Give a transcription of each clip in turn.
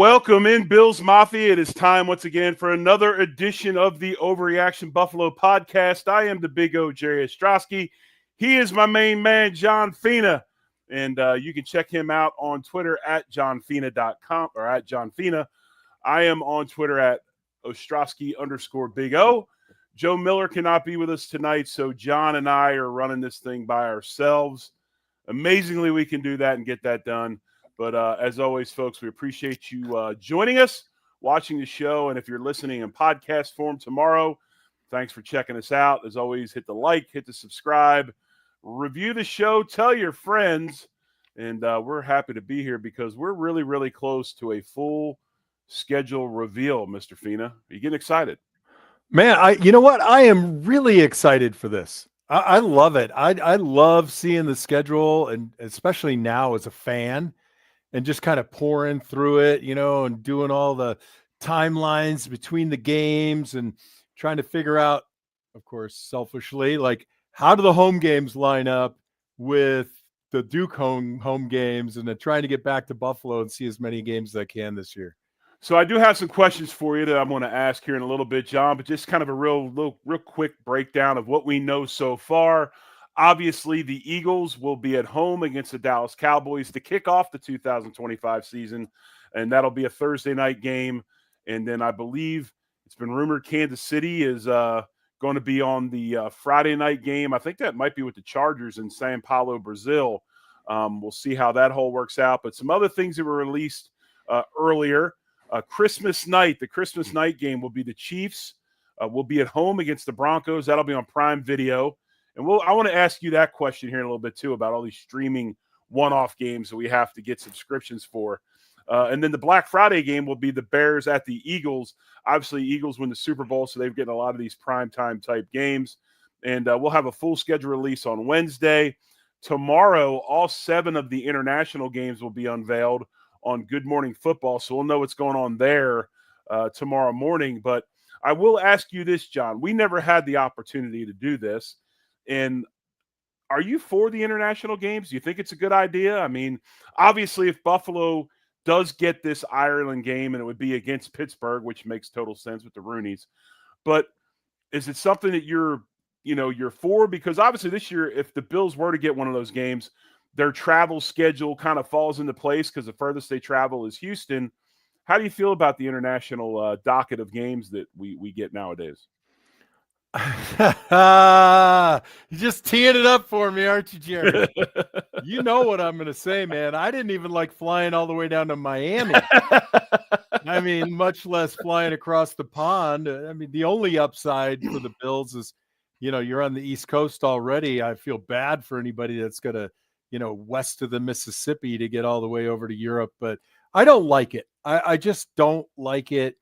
Welcome in, Bills Mafia. It is time once again for another edition of the Overreaction Buffalo podcast. I am the Big O, Jerry Ostrowski. He is my main man, John Fina. And you can check him out on Twitter at johnfina.com or at johnfina. I am on Twitter at Ostrowski_Big O. Joe Miller cannot be with us tonight, so John and I are running this thing by ourselves. Amazingly, we can do that and get that done. But as always, folks, we appreciate you joining us, watching the show. And if you're listening in podcast form tomorrow, thanks for checking us out. As always, hit the like, hit the subscribe, review the show, tell your friends. And we're happy to be here because we're really, really close to a full schedule reveal, Mr. Fina. Are you getting excited? Man, you know what? I am really excited for this. I love it. I love seeing the schedule, and especially now as a fan, and just kind of pouring through it, and doing all the timelines between the games and trying to figure out, of course, selfishly, like how do the home games line up with the Duke home games, and then trying to get back to Buffalo and see as many games as I can this year. So I do have some questions for you that I'm going to ask here in a little bit, John, but just kind of a real quick breakdown of what we know so far. Obviously, the Eagles will be at home against the Dallas Cowboys to kick off the 2025 season, and that'll be a Thursday night game. And then I believe it's been rumored Kansas City is going to be on the Friday night game. I think that might be with the Chargers in Sao Paulo, Brazil. We'll see how that whole works out. But some other things that were released earlier. Christmas night, the Christmas night game will be the Chiefs. Will be at home against the Broncos. That'll be on Prime Video. And I want to ask you that question here in a little bit, too, about all these streaming one-off games that we have to get subscriptions for. And then the Black Friday game will be the Bears at the Eagles. Obviously, Eagles win the Super Bowl, so they've getting a lot of these primetime type games. And we'll have a full schedule release on Wednesday. Tomorrow, all 7 of the international games will be unveiled on Good Morning Football, so we'll know what's going on there tomorrow morning. But I will ask you this, John. We never had the opportunity to do this. And are you for the international games? Do you think it's a good idea? I mean, obviously, if Buffalo does get this Ireland game, and it would be against Pittsburgh, which makes total sense with the Rooneys. But is it something that you're for? Because obviously this year, if the Bills were to get one of those games, their travel schedule kind of falls into place because the furthest they travel is Houston. How do you feel about the international docket of games that we get nowadays? You're just teeing it up for me, aren't you, Jerry? You know what I'm going to say, man. I didn't even like flying all the way down to Miami. I mean, much less flying across the pond. I mean, the only upside for the Bills is, you're on the East Coast already. I feel bad for anybody that's going to, west of the Mississippi to get all the way over to Europe. But I don't like it. I just don't like it.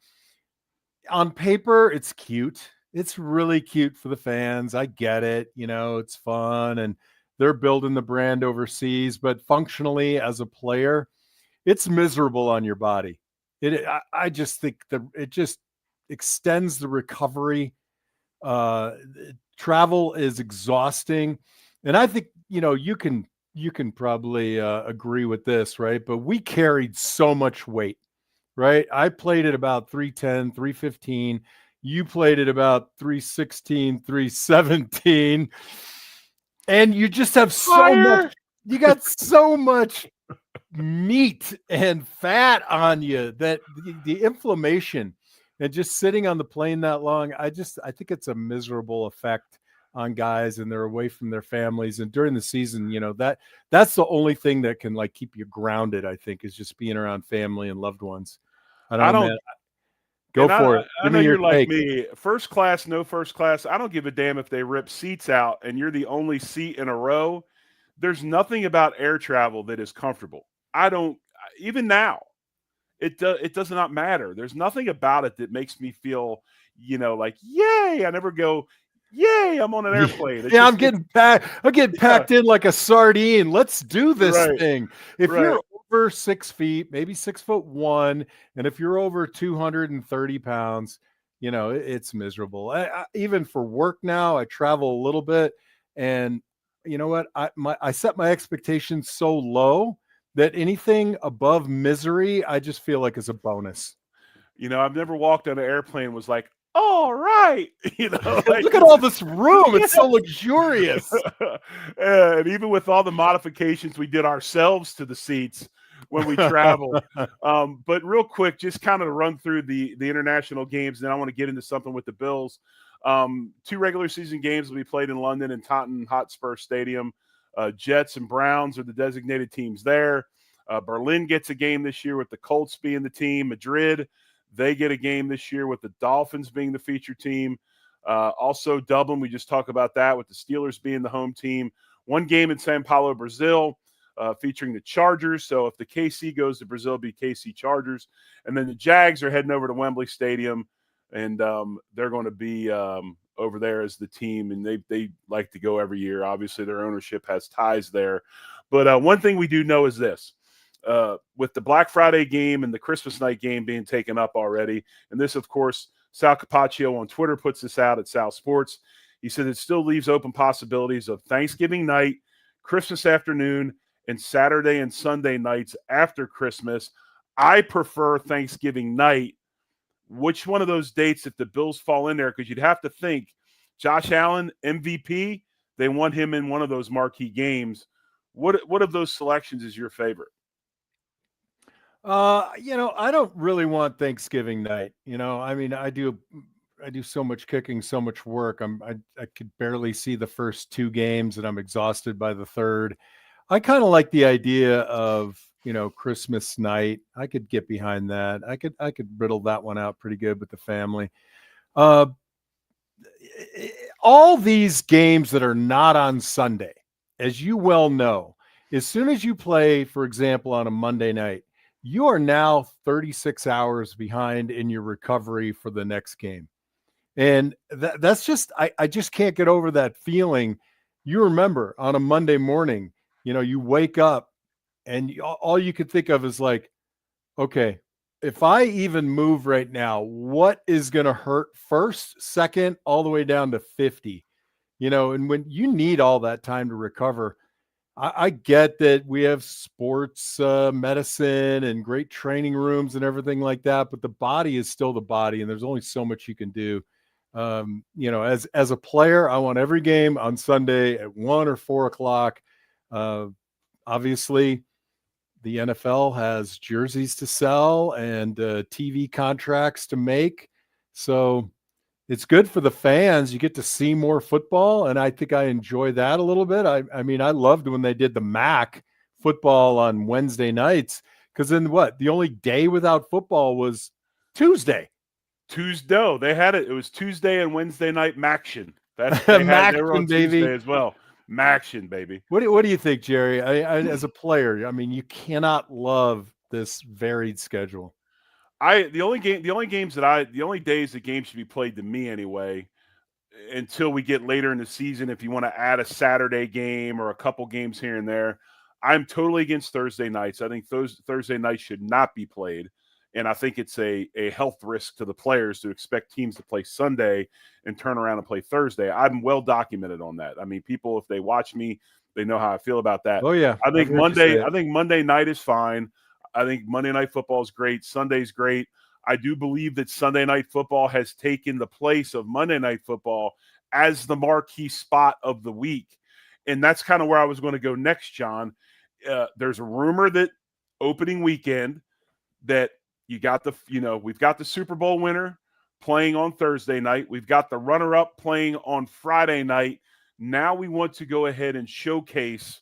On paper, it's cute. It's really cute for the fans. I get it. It's fun and they're building the brand overseas, but functionally as a player, it's miserable on your body. I just think that it just extends the recovery. Travel is exhausting. And I think, you can probably agree with this, right? But we carried so much weight, right? I played at about 310, 315. You played at about 316, 317. And you just have so much. You got so much meat and fat on you that the inflammation and just sitting on the plane that long, I think it's a miserable effect on guys, and they're away from their families. And during the season, that's the only thing that can keep you grounded, I think, is just being around family and loved ones. I don't know, man. Go for it. I know you're like me. First class, no first class. I don't give a damn if they rip seats out and you're the only seat in a row. There's nothing about air travel that is comfortable. Even now, it does not matter. There's nothing about it that makes me feel, like, yay. I never go, yay, I'm on an airplane. I'm getting packed in like a sardine. Let's do this thing. If you're over 6 feet, maybe 6'1", and if you're over 230 pounds, it's miserable. Even for work now, I travel a little bit, and you know what? I set my expectations so low that anything above misery, I just feel like is a bonus. I've never walked on an airplane and was like, all right, like Look at all this room. It's so luxurious. and even with all the modifications we did ourselves to the seats when we travel. But real quick, just kind of to run through the international games, and then I want to get into something with the Bills. 2 regular season games will be played in London and Tottenham Hotspur Stadium. Jets and Browns are the designated teams there. Berlin gets a game this year with the Colts being the team. Madrid, they get a game this year with the Dolphins being the feature team. Also, Dublin, we just talked about that with the Steelers being the home team. 1 game in Sao Paulo, Brazil, featuring the Chargers. So if the KC goes to Brazil, it'll be KC Chargers. And then the Jags are heading over to Wembley Stadium, and they're going to be over there as the team, and they like to go every year. Obviously, their ownership has ties there. But one thing we do know is this. With the Black Friday game and the Christmas night game being taken up already, and this, of course, Sal Capaccio on Twitter puts this out at Sal Sports. He said it still leaves open possibilities of Thanksgiving night, Christmas afternoon, and Saturday and Sunday nights after Christmas. I prefer Thanksgiving night. Which one of those dates, if the Bills fall in there, because you'd have to think Josh Allen, MVP, they want him in one of those marquee games. What of those selections is your favorite? I don't really want Thanksgiving night. I mean, I do so much kicking, so much work. I could barely see the first 2 games, and I'm exhausted by the third. I kind of like the idea of, Christmas night. I could get behind that. I could riddle that one out pretty good with the family. All these games that are not on Sunday, as you well know, as soon as you play, for example, on a Monday night, you are now 36 hours behind in your recovery for the next game. And that's just, I just can't get over that feeling. You remember on a Monday morning, you wake up and all you could think of is like, okay, if I even move right now, what is going to hurt first, second, all the way down to 50, and when you need all that time to recover, I get that we have sports medicine and great training rooms and everything like that, but the body is still the body, and there's only so much you can do. As a player, I want every game on Sunday at 1 or 4 o'clock. Obviously, the NFL has jerseys to sell and TV contracts to make, so it's good for the fans. You get to see more football, and I think I enjoy that a little bit. I mean, I loved when they did the MAC football on Wednesday nights, because then the only day without football was Tuesday. Tuesday, they had it. It was Tuesday and Wednesday night Maction. That's they were on baby. Tuesday as well. Maction, baby. What do you think, Jerry? As a player, I mean, you cannot love this varied schedule. The only days the game should be played to me anyway, until we get later in the season, if you want to add a Saturday game or a couple games here and there. I'm totally against Thursday nights. I think those Thursday nights should not be played. And I think it's a health risk to the players to expect teams to play Sunday and turn around and play Thursday. I'm well documented on that. I mean, people, if they watch me, they know how I feel about that. Oh, yeah. I think Monday night is fine. I think Monday Night Football is great. Sunday's great. I do believe that Sunday Night Football has taken the place of Monday Night Football as the marquee spot of the week. And that's kind of where I was going to go next, John. There's a rumor that opening weekend that we've got the Super Bowl winner playing on Thursday night. We've got the runner-up playing on Friday night. Now we want to go ahead and showcase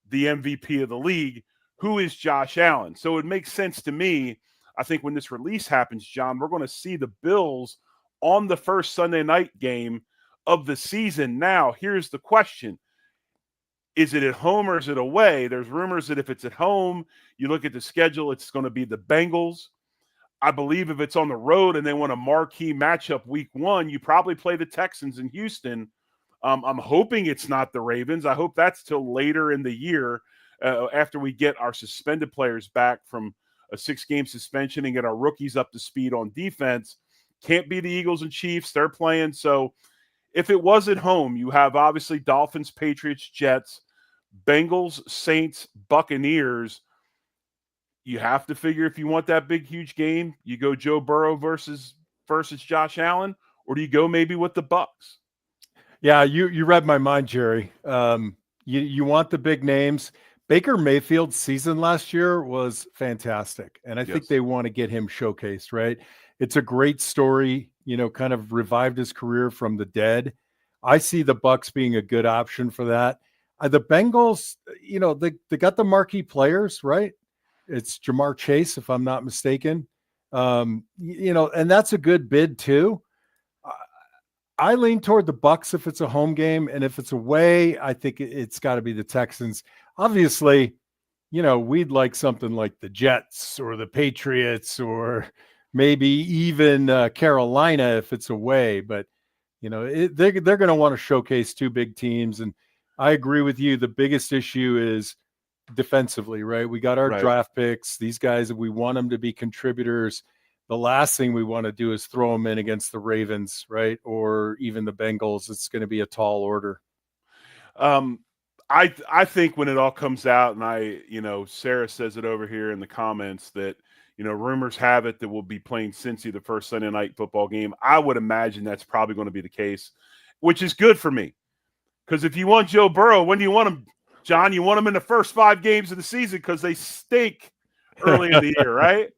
the MVP of the league, who is Josh Allen. So it makes sense to me. I think when this release happens, John, we're going to see the Bills on the first Sunday night game of the season. Now, here's the question. Is it at home or is it away? There's rumors that if it's at home, you look at the schedule, it's going to be the Bengals. I believe if it's on the road and they want a marquee matchup week 1, you probably play the Texans in Houston. I'm hoping it's not the Ravens. I hope that's till later in the year after we get our suspended players back from a 6-game suspension and get our rookies up to speed on defense. Can't be the Eagles and Chiefs. They're playing. So if it was at home, you have obviously Dolphins, Patriots, Jets, Bengals, Saints, Buccaneers. you have to figure if you want that big, huge game, you go Joe Burrow versus Josh Allen, or do you go maybe with the Bucks? Yeah, you read my mind, Jerry. You want the big names. Baker Mayfield's season last year was fantastic, and I think Yes. they want to get him showcased, right? It's a great story, kind of revived his career from the dead. I see the Bucks being a good option for that. The Bengals, they got the marquee players, right? It's Jamar Chase, if I'm not mistaken. And that's a good bid too. I lean toward the Bucks if it's a home game, and if it's away, I think it's got to be the Texans. Obviously, we'd like something like the Jets or the Patriots or maybe even Carolina if it's away. But they're going to want to showcase two big teams, and I agree with you. The biggest issue is defensively, right? We got our Right. draft picks. These guys, we want them to be contributors. The last thing we want to do is throw them in against the Ravens, right? Or even the Bengals. It's going to be a tall order. I think when it all comes out, and Sarah says it over here in the comments that, rumors have it that we'll be playing Cincy the first Sunday night football game. I would imagine that's probably going to be the case, which is good for me. Because if you want Joe Burrow, when do you want him, John? You want him in the first 5 games of the season because they stink early in the year, right?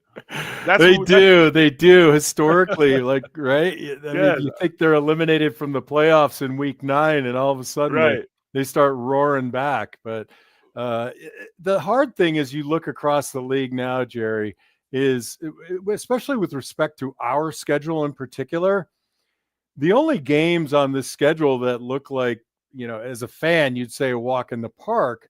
They do historically, like, right? I mean, you think they're eliminated from the playoffs in week 9, and all of a sudden they start roaring back. But the hard thing is you look across the league now, Jerry, is especially with respect to our schedule in particular, the only games on this schedule that look like, as a fan, you'd say a walk in the park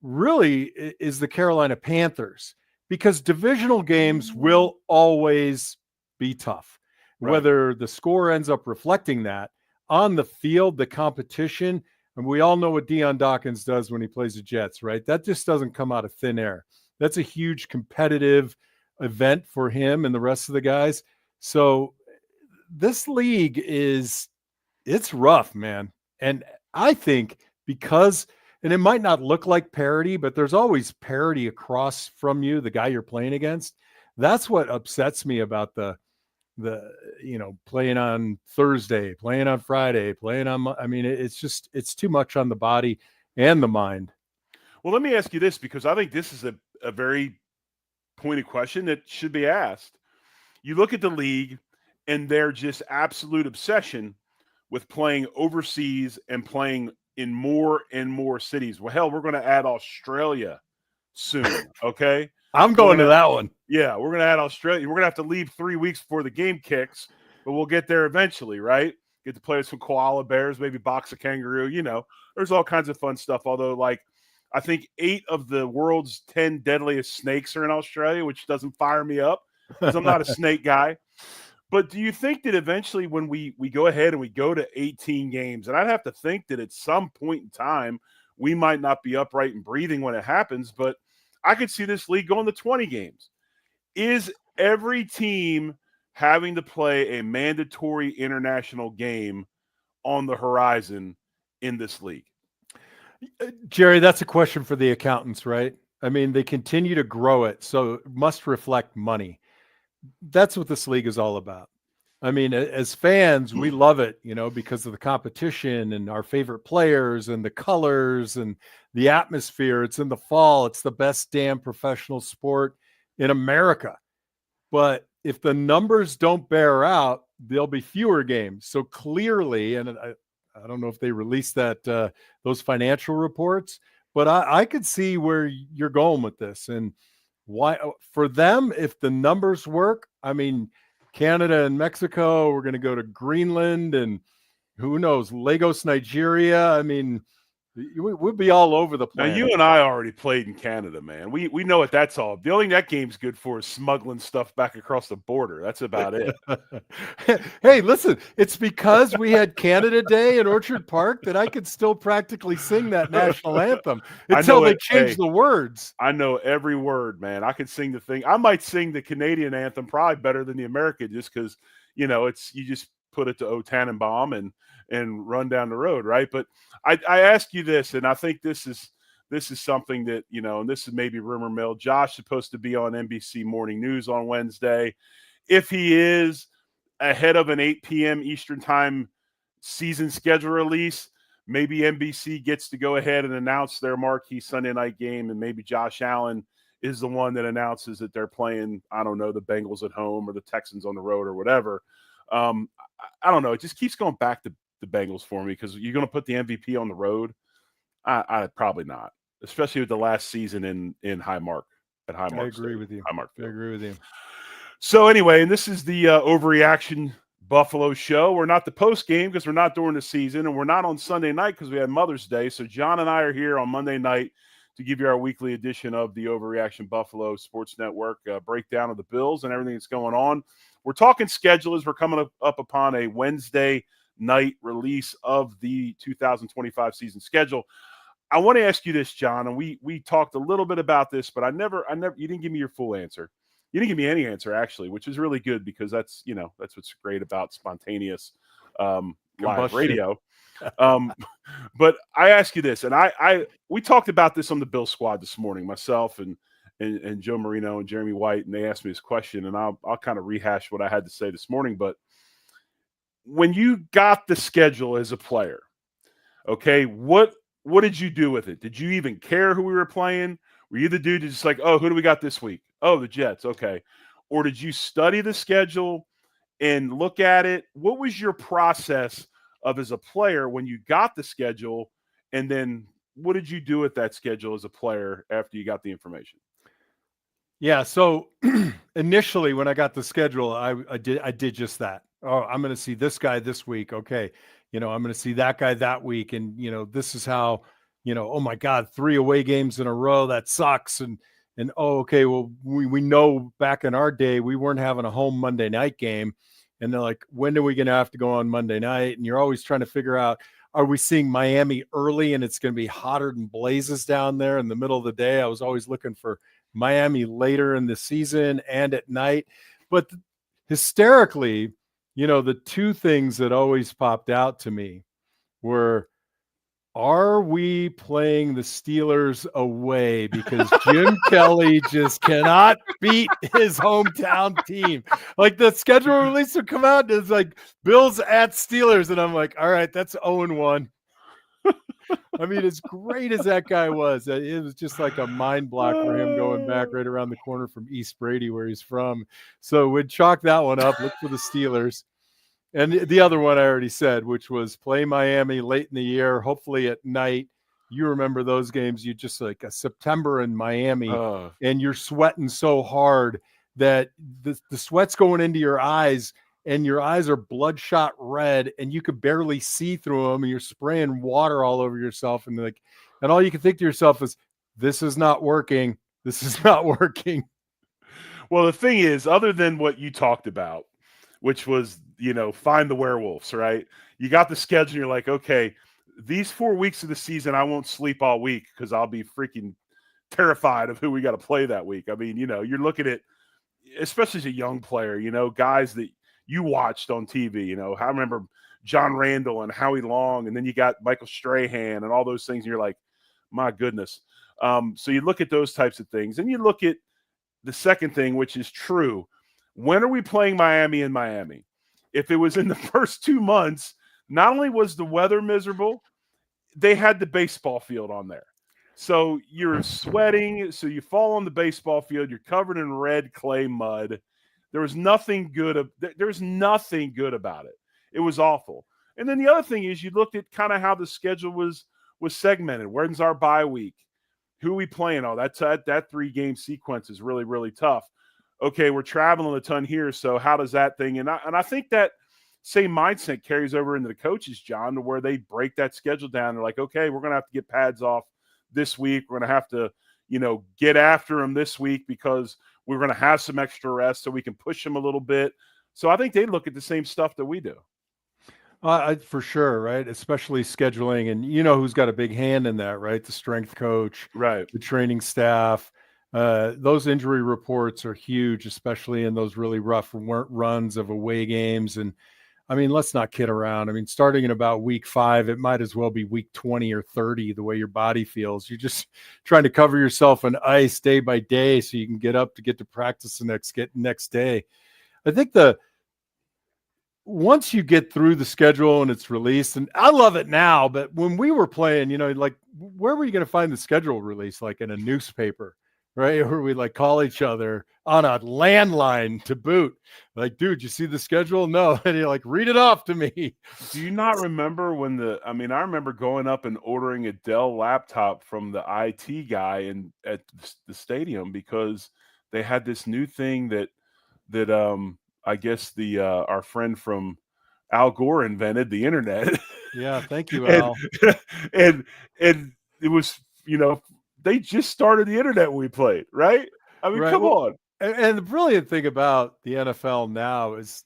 really is the Carolina Panthers, because divisional games will always be tough, whether the score ends up reflecting that. On the field, the competition, and we all know what Deion Dawkins does when he plays the Jets, right? That just doesn't come out of thin air. That's a huge competitive event for him and the rest of the guys. So this league it's rough, man. And I think and it might not look like parity, but there's always parity across from you, the guy you're playing against. That's what upsets me about the playing on Thursday, playing on Friday, it's too much on the body and the mind. Well, let me ask you this, because I think this is a very pointed question that should be asked. You look at the league and their just absolute obsession with playing overseas and playing in more and more cities. Well, hell, we're going to add Australia soon, okay? I'm going to that one. Yeah, we're going to add Australia. We're going to have to leave 3 weeks before the game kicks, but we'll get there eventually, right? Get to play with some koala bears, maybe box a kangaroo. There's all kinds of fun stuff. Although, I think 8 of the world's 10 deadliest snakes are in Australia, which doesn't fire me up because I'm not a snake guy. But do you think that eventually when we go ahead and we go to 18 games, and I'd have to think that at some point in time, we might not be upright and breathing when it happens, but I could see this league going to 20 games. Is every team having to play a mandatory international game on the horizon in this league? Jerry, that's a question for the accountants, right? I mean, they continue to grow it, so it must reflect money. That's what this league is all about. I mean, as fans, we love it, because of the competition and our favorite players and the colors and the atmosphere. It's in the fall. It's the best damn professional sport in America. But if the numbers don't bear out, there'll be fewer games. So clearly, and I don't know if they released those financial reports, but I could see where you're going with this. And why, for them, if the numbers work, I mean, Canada and Mexico, we're going to go to Greenland and who knows, Lagos, Nigeria. I mean, we'll be all over the planet. Now, you and I already played in Canada, man. We know what that's all. The only thing that game's good for is smuggling stuff back across the border. That's about it. Hey, listen, it's because we had Canada Day in Orchard Park that I could still practically sing that national anthem until they changed the words. I know every word, man. I could sing the thing. I might sing the Canadian anthem probably better than the American, just because, you just put it to O Tannenbaum and run down the road, right? But I ask you this, and I think this is this is something that, and this is maybe rumor mill. Josh is supposed to be on NBC Morning News on Wednesday. If he is ahead of an 8 p.m. Eastern time season schedule release, maybe NBC gets to go ahead and announce their marquee Sunday night game, and maybe Josh Allen is the one that announces that they're playing, I don't know, the Bengals at home or the Texans on the road or whatever. I don't know. It just keeps going back to the Bengals for me, because you're going to put the MVP on the road. I probably not, especially with the last season in Highmark at Highmark. I agree with you. Highmark Field. I agree with you. So anyway, and this is the Overreaction Buffalo show. We're not the post game because we're not during the season, and we're not on Sunday night because we had Mother's Day. So John and I are here on Monday night to give you our weekly edition of the Overreaction Buffalo Sports Network breakdown of the Bills and everything that's going on. We're talking schedule as we're coming up upon a Wednesday night release of the 2025 season schedule. I want to ask you this, John, and we talked a little bit about this, but I never you didn't give me your full answer. You didn't give me any answer, actually, which is really good, because that's what's great about spontaneous live radio. But I ask you this, and we talked about this on the Bill Squad this morning, myself and Joe Marino and Jeremy White, and they asked me this question, and I'll kind of rehash what I had to say this morning. But when you got the schedule as a player, okay, what did you do with it? Did you even care who we were playing? Were you the dude that's just like, oh, who do we got this week? Oh, the Jets. Okay. Or did you study the schedule and look at it? What was your process of as a player when you got the schedule? And then what did you do with that schedule as a player after you got the information? Yeah. So initially when I got the schedule, I did just that. Oh, I'm going to see this guy this week. Okay. I'm going to see that guy that week. And, this is how, oh my God, 3 away games in a row. That sucks. And oh, okay, well, we know back in our day, we weren't having a home Monday night game. And they're like, when are we going to have to go on Monday night? And you're always trying to figure out, are we seeing Miami early and it's going to be hotter than blazes down there in the middle of the day? I was always looking for Miami later in the season and at night. But hysterically, the two things that always popped out to me were, are we playing the Steelers away? Because Jim Kelly just cannot beat his hometown team. Like, the schedule release would come out and it's like Bills at Steelers. And I'm like, all right, that's 0-1. I mean, as great as that guy was, it was just like a mind block for him going back right around the corner from East Brady, where he's from. So we'd chalk that one up, look for the Steelers. And the other one I already said, which was play Miami late in the year, hopefully at night. You remember those games, you just like a September in Miami, and you're sweating so hard that the sweat's going into your eyes, and your eyes are bloodshot red, and you could barely see through them, and you're spraying water all over yourself. And all you can think to yourself is, this is not working. This is not working. Well, the thing is, other than what you talked about, which was, find the werewolves, right? You got the schedule. You're like, okay, these 4 weeks of the season, I won't sleep all week because I'll be freaking terrified of who we got to play that week. I mean, you're looking at, especially as a young player, guys that you watched on TV. I remember John Randall and Howie Long, and then you got Michael Strahan and all those things. And you're like, my goodness. So you look at those types of things, and you look at the second thing, which is true. When are we playing Miami in Miami? If it was in the first 2 months, not only was the weather miserable, they had the baseball field on there. So you're sweating, so you fall on the baseball field, you're covered in red clay mud. There was nothing good. There's nothing good about it. It was awful. And then the other thing is, you looked at kind of how the schedule was segmented. When's our bye week? Who are we playing? Oh, that 3-game sequence is really, really tough. Okay, we're traveling a ton here, so how does that thing? And I think that same mindset carries over into the coaches, John, to where they break that schedule down. They're like, okay, we're going to have to get pads off this week. We're going to have to, get after them this week because we're going to have some extra rest so we can push them a little bit. So I think they look at the same stuff that we do. For sure, right? Especially scheduling, and who's got a big hand in that, right? The strength coach, right? The training staff. Those injury reports are huge, especially in those really rough runs of away games. And I mean, let's not kid around. I mean, starting in about week 5, it might as well be week 20 or 30, the way your body feels. You're just trying to cover yourself in ice day by day so you can get up to get to practice the next day. I think once you get through the schedule and it's released, and I love it now, but when we were playing, like, where were you going to find the schedule release? Like in a newspaper, right? Or we like call each other on a landline to boot. Like, dude, you see the schedule? No. And you're like, read it off to me. Do you not remember I remember going up and ordering a Dell laptop from the IT guy at the stadium because they had this new thing that I guess our friend from Al Gore invented, the internet. Yeah, thank you, and, Al. and it was, they just started the internet when we played, right? I mean, Right. come on. And the brilliant thing about the NFL now is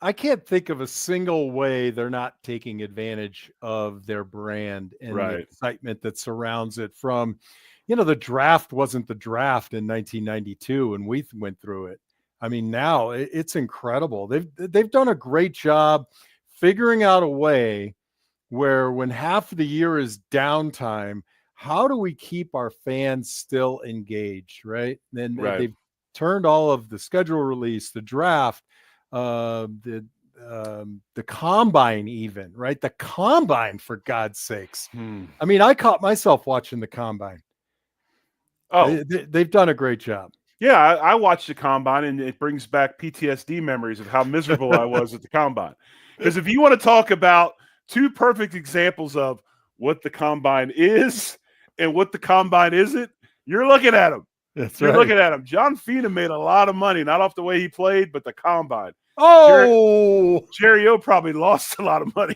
I can't think of a single way they're not taking advantage of their brand and the Right. excitement that surrounds it. From, the draft wasn't the draft in 1992 when we went through it. I mean, now it's incredible. They've done a great job figuring out a way where, when half of the year is downtime, how do we keep our fans still engaged, right? And Right. they've turned all of the schedule release, the draft, the combine, even, right? The combine, for God's sakes. I mean, I caught myself watching the combine. Oh, they've done a great job. Yeah, I watched the combine, and it brings back PTSD memories of how miserable I was at the combine. Because if you want to talk about two perfect examples of what the combine is and what the combine isn't, you're looking at them. You're looking at him. John Fina made a lot of money, not off the way he played, but the combine. Oh, Jerry O probably lost a lot of money.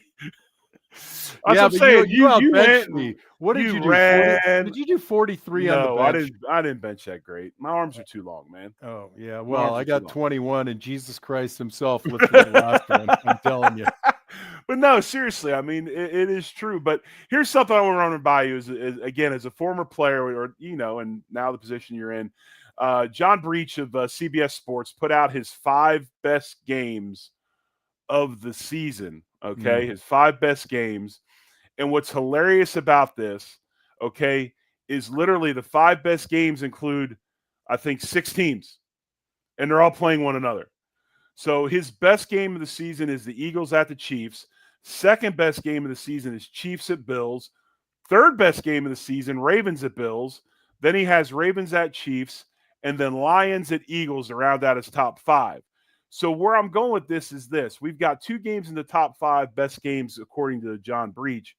That's what I'm saying. You went. Me. What did you do? Did you do 43 on the bench? No, I didn't bench that great. My arms are too long, man. Oh yeah. Well, I got 21, and Jesus Christ himself lifted the last one. I'm telling you. But no, seriously, I mean, it is true. But here's something I want to run by you: is again, as a former player, or and now the position you're in, John Breach of CBS Sports put out his 5 best games of the season. Okay, his 5 best games. And what's hilarious about this, okay, is literally the 5 best games include, I think, 6 teams, and they're all playing one another. So his best game of the season is the Eagles at the Chiefs. Second best game of the season is Chiefs at Bills. Third best game of the season, Ravens at Bills. Then he has Ravens at Chiefs, and then Lions at Eagles to round out his top 5. So where I'm going with this is this. We've got 2 games in the top 5 best games according to John Breach.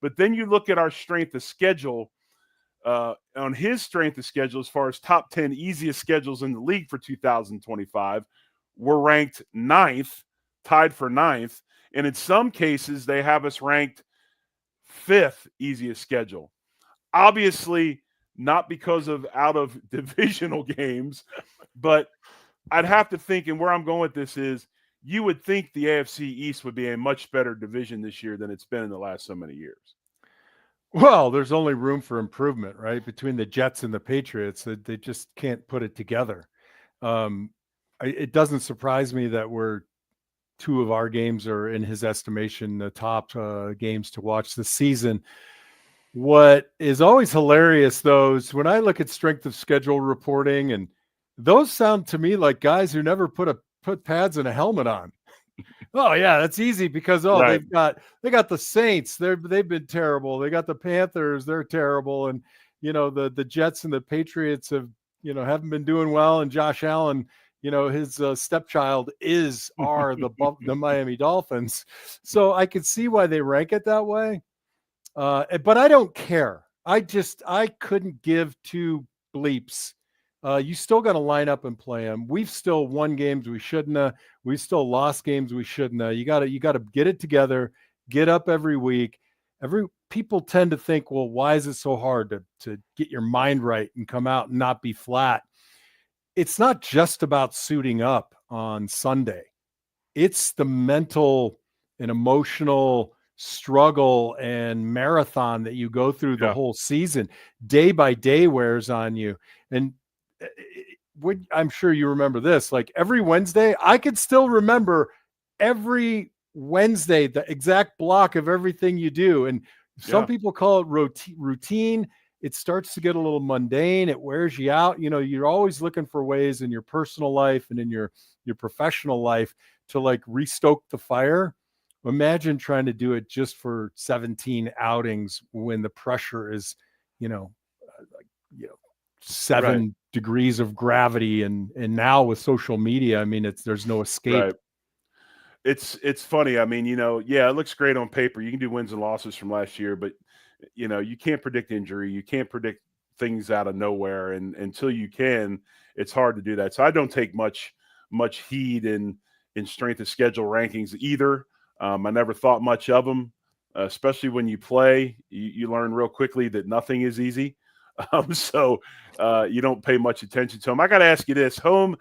But then you look at our strength of schedule, on his strength of schedule, as far as top 10 easiest schedules in the league for 2025, we're ranked 9th, tied for 9th. And in some cases, they have us ranked 5th easiest schedule. Obviously, not because of out of divisional games, but I'd have to think, and where I'm going with this is, you would think the AFC East would be a much better division this year than it's been in the last so many years. Well, there's only room for improvement, right? Between the Jets and the Patriots, they just can't put it together. It doesn't surprise me that 2 of our games are, in his estimation, the top games to watch this season. What is always hilarious, though, is when I look at strength of schedule reporting, and those sound to me like guys who never put pads and a helmet on. Oh yeah, that's easy because right. they got the Saints. They've been terrible. They got the Panthers. They're terrible. And the Jets and the Patriots haven't been doing well. And Josh Allen, his stepchild are the Miami Dolphins. So I could see why they rank it that way. But I don't care. I couldn't give 2 bleeps. You still got to line up and play them. We've still won games we shouldn't have. We still lost games we shouldn't have. You got to get it together. Get up every week. People tend to think, well, why is it so hard to get your mind right and come out and not be flat? It's not just about suiting up on Sunday. It's the mental and emotional struggle and marathon that you go through the whole season. Day by day wears on you. And I'm sure you remember this, like every Wednesday, I could still remember every Wednesday, the exact block of everything you do. And some people call it routine. It starts to get a little mundane. It wears you out. You're always looking for ways in your personal life and in your professional life to like restoke the fire. Imagine trying to do it just for 17 outings when the pressure is, 7 degrees of gravity. And now with social media, I mean, there's no escape. Right. It's funny. I mean, it looks great on paper. You can do wins and losses from last year, but you can't predict injury. You can't predict things out of nowhere, and until you can, it's hard to do that. So I don't take much heed in strength of schedule rankings either. I never thought much of them, especially when you play. You learn real quickly that nothing is easy. So you don't pay much attention to them. I got to ask you this: home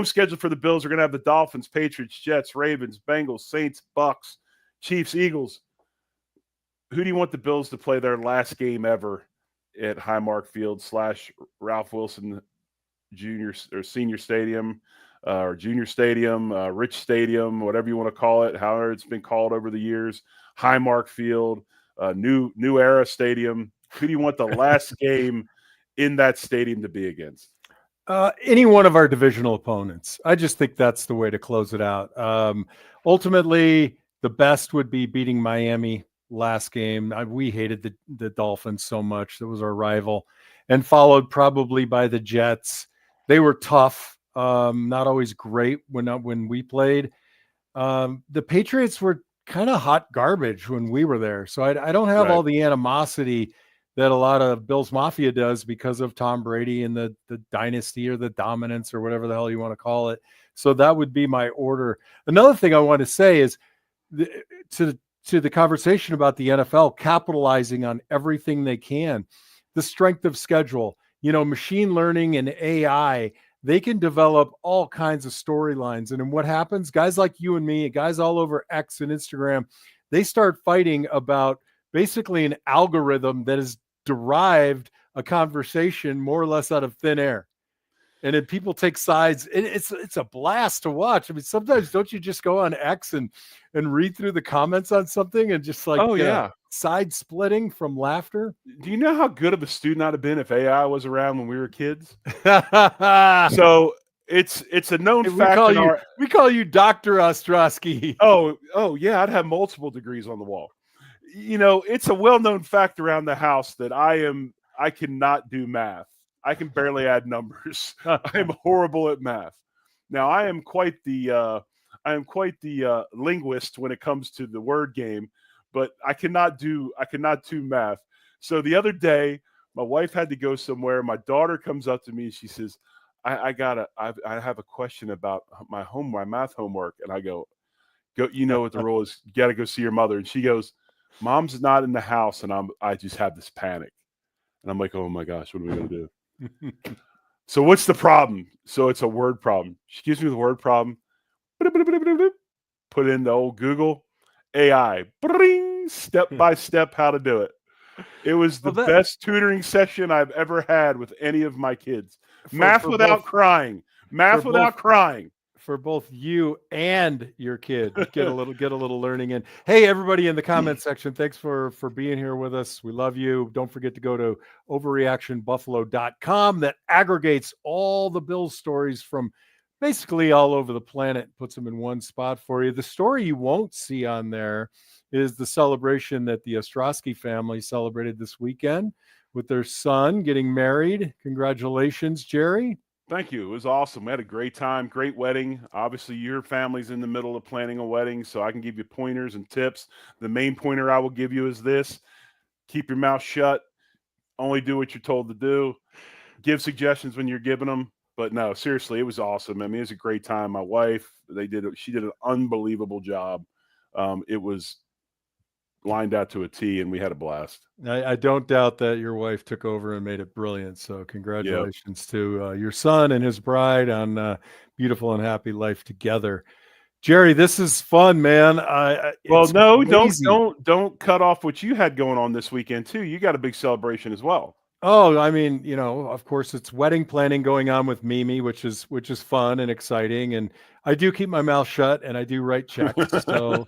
schedule for the Bills are going to have the Dolphins, Patriots, Jets, Ravens, Bengals, Saints, Bucks, Chiefs, Eagles. Who do you want the Bills to play their last game ever at Highmark Field / Ralph Wilson Junior or Senior Stadium or Junior Stadium, Rich Stadium, whatever you want to call it, however it's been called over the years, Highmark Field, New Era Stadium. Who do you want the last game in that stadium to be against? Any one of our divisional opponents. I just think that's the way to close it out. Ultimately, the best would be beating Miami last game. We hated the Dolphins so much. That was our rival, and followed probably by the Jets. They were tough, not always great when we played. The Patriots were kind of hot garbage when we were there, so I don't have all the animosity that a lot of Bills Mafia does because of Tom Brady and the dynasty or the dominance or whatever the hell you want to call it. So that would be my order. Another thing I want to say is to the conversation about the NFL capitalizing on everything they can, the strength of schedule, machine learning and AI, they can develop all kinds of storylines. And then what happens? Guys like you and me, guys all over X and Instagram, they start fighting about basically an algorithm that has derived a conversation more or less out of thin air. And then people take sides. It's a blast to watch. I mean, sometimes don't you just go on X and read through the comments on something and just like, side splitting from laughter? Do you know how good of a student I'd have been if AI was around when we were kids? So it's a known fact. We call you Dr. Ostrowski. Oh yeah, I'd have multiple degrees on the wall. It's a well-known fact around the house that I cannot do math. I can barely add numbers. I am horrible at math. Now I am quite the linguist when it comes to the word game, but I cannot do math. So the other day, my wife had to go somewhere. My daughter comes up to me and she says, I have a question about my math homework. And I go, you know what the rule is, you got to go see your mother. And she goes, Mom's not in the house. And I just have this panic. And I'm like, oh my gosh, what are we going to do? So what's the problem? So it's a word problem. She gives me the word problem. Put in the old Google AI, step by step how to do it. It was the best tutoring session I've ever had with any of my kids. Math without crying. For both you and your kid, get a little learning in. Hey, everybody in the comment section, thanks for being here with us. We love you. Don't forget to go to overreactionbuffalo.com that aggregates all the Bills stories from basically all over the planet, puts them in one spot for you. The story you won't see on there is the celebration that the Ostrowski family celebrated this weekend with their son getting married. Congratulations, Jerry. Thank you. It was awesome. We had a great time, great wedding. Obviously, your family's in the middle of planning a wedding, so I can give you pointers and tips. The main pointer I will give you is this: keep your mouth shut. Only do what you're told to do. Give suggestions when you're giving them. But no, seriously, it was awesome. I mean, it was a great time. My wife, she did an unbelievable job. It was lined out to a T, and we had a blast. I don't doubt that your wife took over and made it brilliant. So congratulations to your son and his bride on beautiful and happy life together. Jerry, this is fun, man. Don't cut off what you had going on this weekend too. You got a big celebration as well. Oh, I mean, of course, it's wedding planning going on with Mimi, which is fun and exciting. And I do keep my mouth shut and I do write checks. So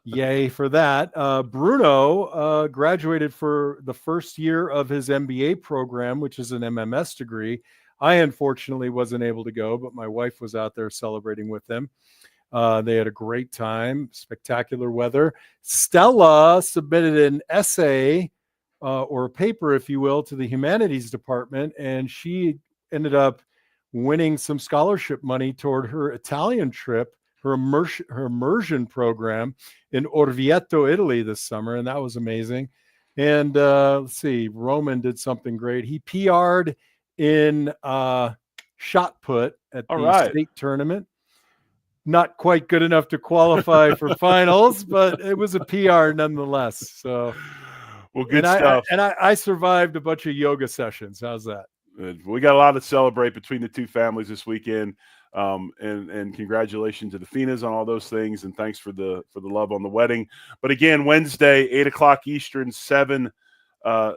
yay for that. Bruno graduated for the first year of his MBA program, which is an MMS degree. I unfortunately wasn't able to go, but my wife was out there celebrating with him. They had a great time, spectacular weather. Stella submitted an essay or a paper, if you will, to the humanities department, and she ended up winning some scholarship money toward her Italian trip, her immersion program in Orvieto, Italy this summer, and that was amazing. And let's see, Roman did something great. He PR'd in shot put at the state tournament. Not quite good enough to qualify for finals, but it was a PR nonetheless. So, well, good stuff. I survived a bunch of yoga sessions. How's that? We got a lot to celebrate between the two families this weekend. And congratulations to the Finas on all those things, and thanks for the love on the wedding. But again, Wednesday, 8:00 Eastern, 7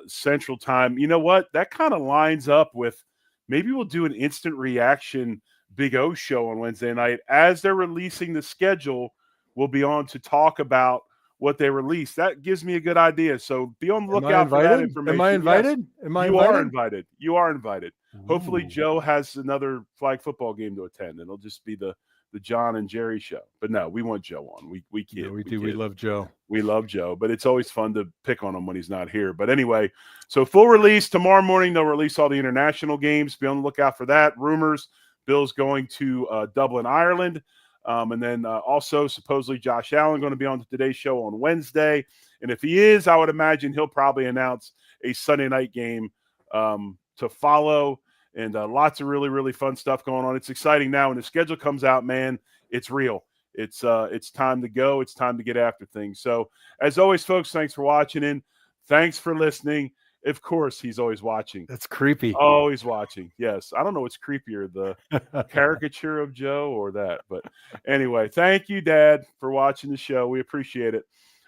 Central Time. You know what? That kind of lines up with maybe we'll do an instant reaction Big O show on Wednesday night. As they're releasing the schedule, we'll be on to talk about what they release. That gives me a good idea. So be on the lookout for that information. Am I invited? Yes, you are invited. You are invited. Ooh. Hopefully Joe has another flag football game to attend, and it'll just be the John and Jerry show. But no, we want Joe on. We kid. Yeah, we do. We love Joe. We love Joe, but it's always fun to pick on him when he's not here. But anyway, so full release tomorrow morning. They'll release all the international games. Be on the lookout for that. Rumors, Bill's going to Dublin, Ireland. And then also supposedly Josh Allen going to be on today's show on Wednesday. And if he is, I would imagine he'll probably announce a Sunday night game to follow. And lots of really, really fun stuff going on. It's exciting now. When the schedule comes out, man, it's real. It's time to go. It's time to get after things. So as always, folks, thanks for watching in. Thanks for listening. Of course, he's always watching. That's creepy. Always watching. Yes. I don't know what's creepier, the caricature of Joe or that. But anyway, thank you, Dad, for watching the show. We appreciate it.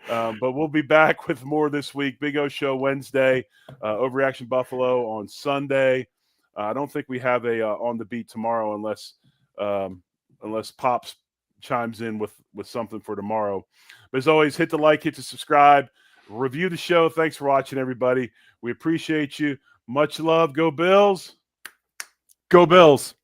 But we'll be back with more this week. Big O Show Wednesday, Overreaction Buffalo on Sunday. I don't think we have a on the beat tomorrow unless Pops chimes in with something for tomorrow. But as always, hit the like, hit the subscribe, review the show. Thanks for watching, everybody. We appreciate you. Much love. Go Bills. Go Bills.